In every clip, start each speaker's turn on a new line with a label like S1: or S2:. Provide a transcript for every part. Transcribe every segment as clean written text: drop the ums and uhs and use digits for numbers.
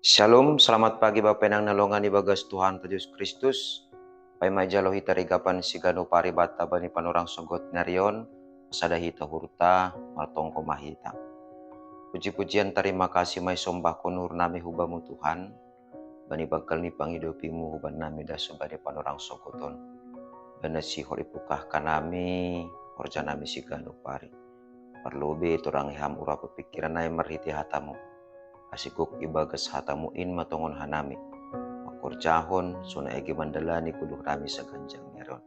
S1: Shalom, selamat pagi Bapak Penang nalongan ibagas Tuhan Yesus Kristus. Pai majalohi tarigapan sigano paribata bani panorang sogot narion, sadahita hurta, martongko mahita. Puji-pujian terima kasih mai sombah konur nami hubamu Tuhan, bani bakal ni panghidupimu huban nami daso bani panorang sogoton. Bana si horipukah kanami, horja nami sigano pari. Perlobe turang iham ura pepikiran nai merhiti hatamu. Asikuk ibagas hatamu in matongon hanami. Makorjahon suna egi mandalani kuduh nami sa ganjang meron.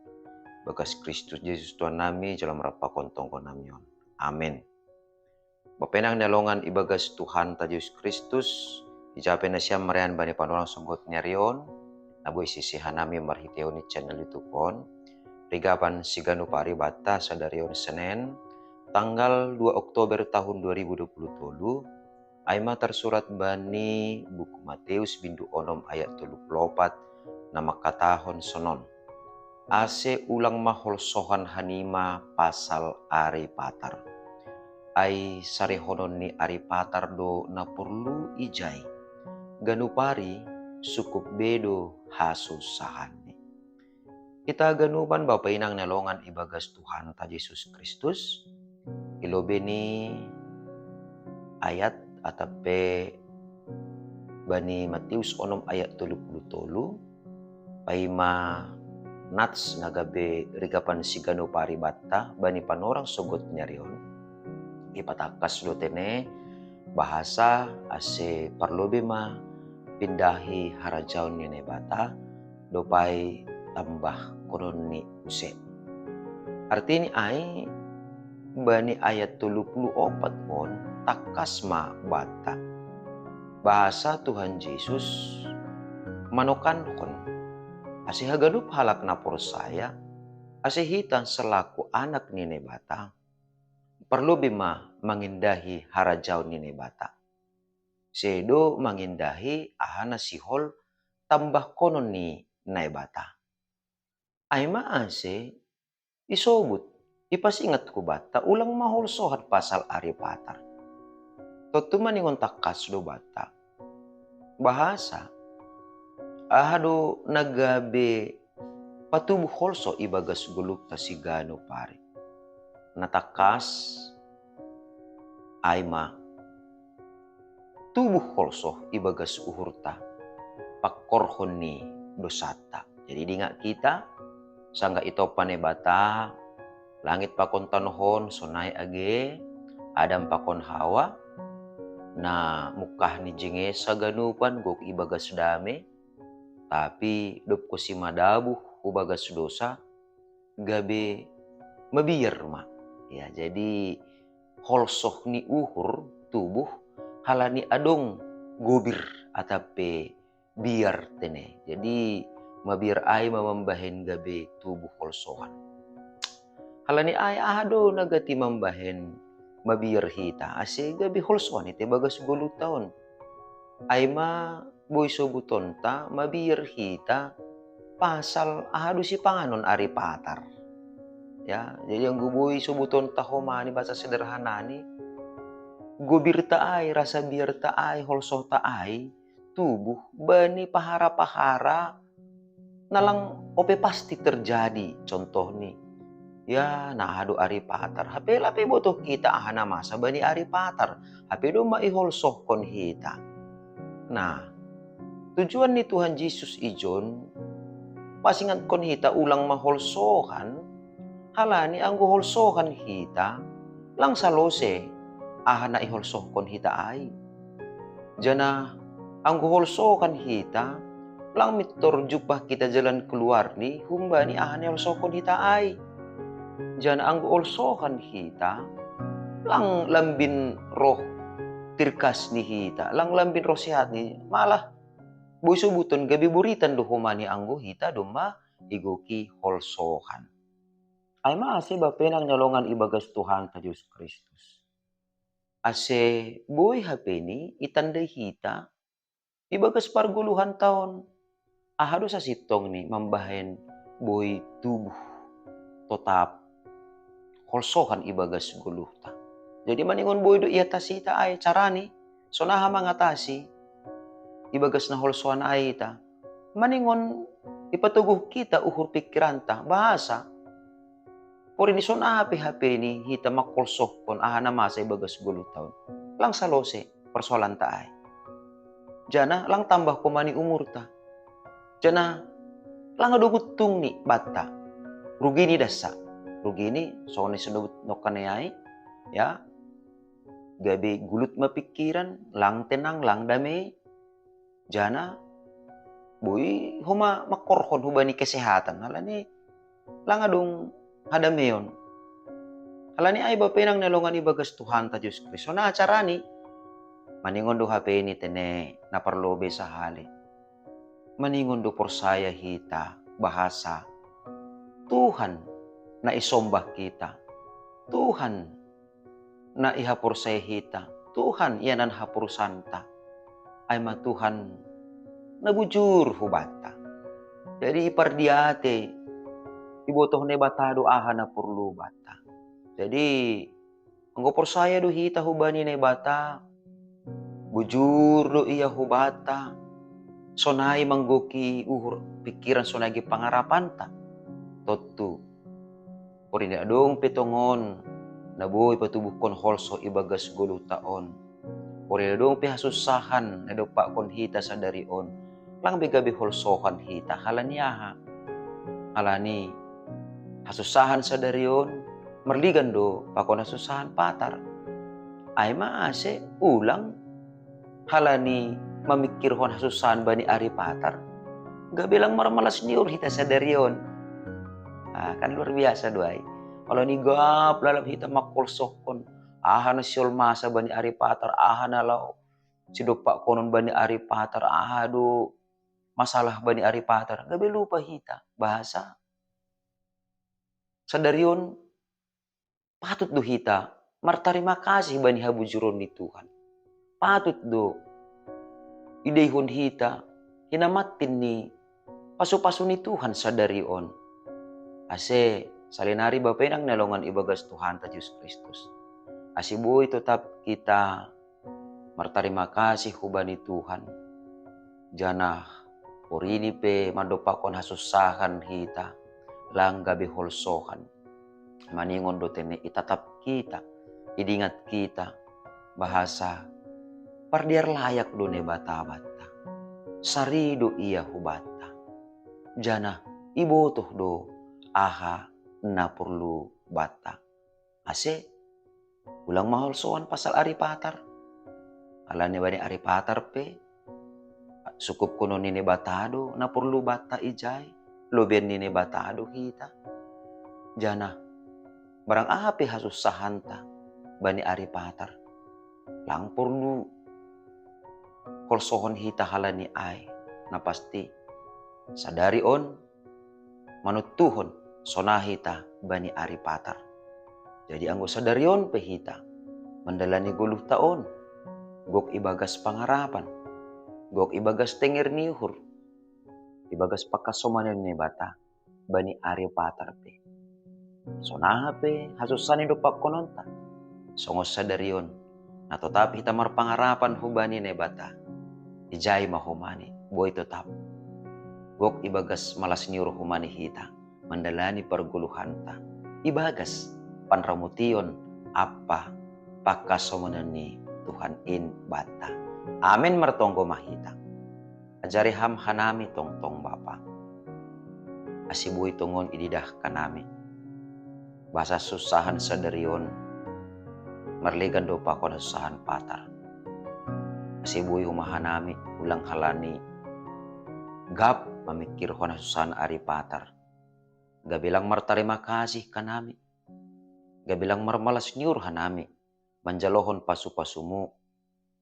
S1: Bagas Kristus Yesus Tuhan nami jalan merapakon tongkon namion. Amin. Bapenang nalongan ibagas Tuhan ta Yesus Kristus. Ijape na siya marian bani panorang sunggot nyarion. Naboy sisihan nami marhiteo ni channel YouTube pon. Rigapan sigano paribata sa darion Senin. Tanggal 2 Oktober tahun 2020. Aima tersurat bani buku Matius bindu onom ayat 34 nama katahon sonon. Ase ulang mahol sohan hanima pasal ari patar. Ai sarehonon ni ari patar do na perlu ijai. Ganupari sukup bedo hasusahani. Kita ganuban Bapak inang nalongan ibagas Tuhan ta Yesus Kristus. Ilobe ni ayat atape bani Matius onom ayat 30 paima nats nagabe rigapan sigano paribata bani panorang sogot nyarion ipatakas do tene bahasa ase parlobe ma pindahi harajaon ni bata dopai tambah konon ni use artinya ai bani ayat 34 pon takas ma bata bahasa Tuhan Yesus manokan kon ase hagadup halak na saya ase hitan selaku anak nini bata perlu bima mengindahi harajau nini bata sedo mengindahi ahana sihol tambah konon ni nai bata aima ase isobut ipas ingat ku bata ulang mahol sohat pasal ari patar Totu maningon takas do bata. Bahasa. Ahado nagabe patubuh holso ibagas guluk ta sigano pare. Natakas aima tubuh holso ibagas uhurta pakorhon ni dosata. Jadi dinga kita sangga ito pane bata langit pakon tanhon sonai age adam pakon hawa na mukah ni jenge sa ganupan gok ibagas dame tapi dop ko si madabuh ubagas dosa gabe mabiyar ma ya jadi holsoh ni uhur tubuh halani adong gobir atape biar tene jadi mabir ay mamambahen gabe tubuh holsohan halani ay ado nagati mambahen mabiyar hita ase gabi holsoan ite bagas 10 tahun ay ma boy sobuton ta mabiyar hita pasal ahado si panganon ari patar ya jadi ang guboy sobuton ta homani bahasa sederhana ni gobir ta ay rasa biyar ta ay holso ta ay tubuh bani pahara-pahara nalang ope pasti terjadi contoh ni ya nahado ari patar hape lape boto kita ahana masa bani ari patar hape do maihol sohkon hita nah tujuan ni Tuhan Yesus ijon pasingan kon hita ulang maholsohan halani anggo holsohan hita lang salose ahana iholsohkon hita ay jana anggo holsohan hita lang mitor jupah kita jalan keluar ni humbani ahana iholsohkon hita ay Jana ang olsohan hita, lang lambin roh tirkas ni hita, lang lambin roh sihat ni, malah boy subuton gabi buritan do humani anggo hita duma igoki holsohan. Alma ase bapenang nyolongan ibagas Tuhan ta Yesus Kristus. Ase boy hapeni itandai hita ibagas parguluhan tahun. Ahado sa sitong ni mambahen boy tubuh tetap holsohan ibagas guluhta. Jadi maningon boy do iya tasita ay carani sonaha mangatasi ibagas na holsoan ay ita. Maningon ipatuguh kita uhur pikiran ta bahasa. Pori ni son hape ni hita makolsok kon aha na masa ibagas gulo taon. Lang salose persoalan ta ay. Jana lang tambah ko mani umur ta. Jana lang adugutung ni bata. Rugi ni dasa. Rugi ni so ni sunubut no kanayay. Ya. Gabi gulut mapikiran, lang tenang, lang damai. Jana boy huma makorhon hubani kesehatan. Hala ni lang adong hadameyon. Hala ni ay ba pinang nalungan ibagas Tuhan ta Diyos Kristo. Na acara ni maningon do hape ni tene na parlobe sa hali. Maningon do porsaya hita bahasa. Tuhan na isombah kita. Tuhan na ihapur sa hita. Tuhan iyanan hapur santa. Ay matuhan na bujur hubata. Jadi ipardiate. Ibotoh ne bata do aha na purlu bata. Jadi anggopor saya do hita hubani ne bata. Bujur do iya hubata. Sonai manggoki uhur pikiran sonagi pangarapan ta. Totu. Puri na dong petongon. Nabuhay patubuh kon holso ibagas gulo taon. Puri na dong pihasusahan na dopa kon hita sa darion. Lang bigabi holsohan hita. Hala niya ha. Hala ni hasusahan sa darion. Merligan do pa kon hasusahan patar. Ay maase ulang. Hala ni mamikirhon hasusahan ba ni ari patar. Gabi lang maramalas niyor hita sa darion. Kan luar biasa doay. Kalau ni gap lalam hita makolsokon. Aha na siyol masa bani ari patar. Aha na lao. Sidopak konon bani ari patar. Aha do masalah bani ari patar. Gabi lupa hita. Bahasa. Sadarion. Patut do hita. Martarima kasih bani habujuron ni Tuhan. Patut do. Idehon hita. Hinamatin ni. Paso-paso ni Tuhan sadarion. Ase. Salinari bapay nang nalongan ibagas Tuhan ta Diyos Kristus. Asibuhay tetap kita martarima kasih hubani Tuhan. Janah purini pe mandopakon hasusahan hita. Lang gabi holsohan. Maningon do tene itatap kita. Idingat kita. Bahasa. Pardiar layak do ne bata-bata. Sarido iya hubata. Janah ibotoh do aha na perlu bata. Ase, ulang mahal soan pasal ari patar. Alani bani ari patar pe. Sukup kuno nini batado na perlu bata ijay. Loben nini batado kita. Jana, barang api hasusahan ta bani ari patar. Lang perlu kolsohon hita halani ay. Na pasti sadari on manutuhon sonahita bani ari patar. Jadi anggo sadarion pehita. Mandalani guluh taon. Gok ibagas pangarapan. Gok ibagas tenger niuhur. Ibagas pakasomanen ni bata. Bani ari patar pe. Sonaha pe hasusan indo pakononta. Songos sadarion. Na tetap hita marpangarapan hubani ne bata. Ijay mahumani. Boy tetap. Gok ibagas malas niur humani hita. Mandalani perguluhanta. Ibagas panramution apa pakasomanan ni Tuhan in bata. Amin martonggo mahita. Ajari ham hanami tongtong Bapa. Asibuhi tungon ididah kanami. Bahasa susahan sadarion. Marligan do pa kon susahan patar. Asibuhi humahanami ulang halani. Gap mamikir kon susahan ari patar. Gabilang martarima kasih kanami. Gabilang marmalas nyur hanami. Manjalohon pasu-pasumu.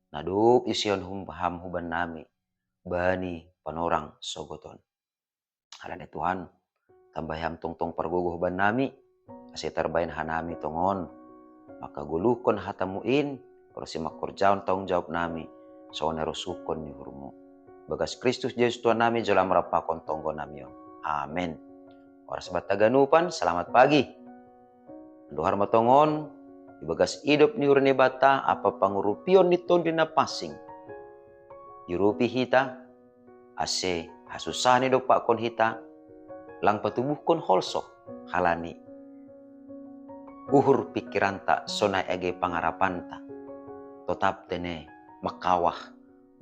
S1: Nadup isyon humbaham huban nami. Bani panorang sogoton. Halane Tuhan. Tambaham tongtong perguguh huban nami. Kasi terbain hanami tongon. Maka gulukon hatamuin. Kalau si makurjaon tanggung jawab nami. So nerusukon ni hurmu. Bagas Kristus Yesus Tuhan nami. Jala merapakon tonggo nami yon. Amin. Oras bataganupan, selamat pagi. Duhar matongon, ibagas hidup ni urne bata, apa pangurupion nito din na pasing. jurupi hita, ase hasusani do pak kon hita, lang patubuh kon holso halani. Uhur pikiran tak sonai age pangarapanta, tetap tene makawah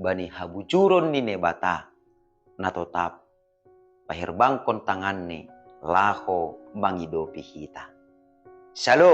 S1: bani habujuron nine bata, na tetap pahirbangkon tangan ni laho mangidopi hita. Shalom.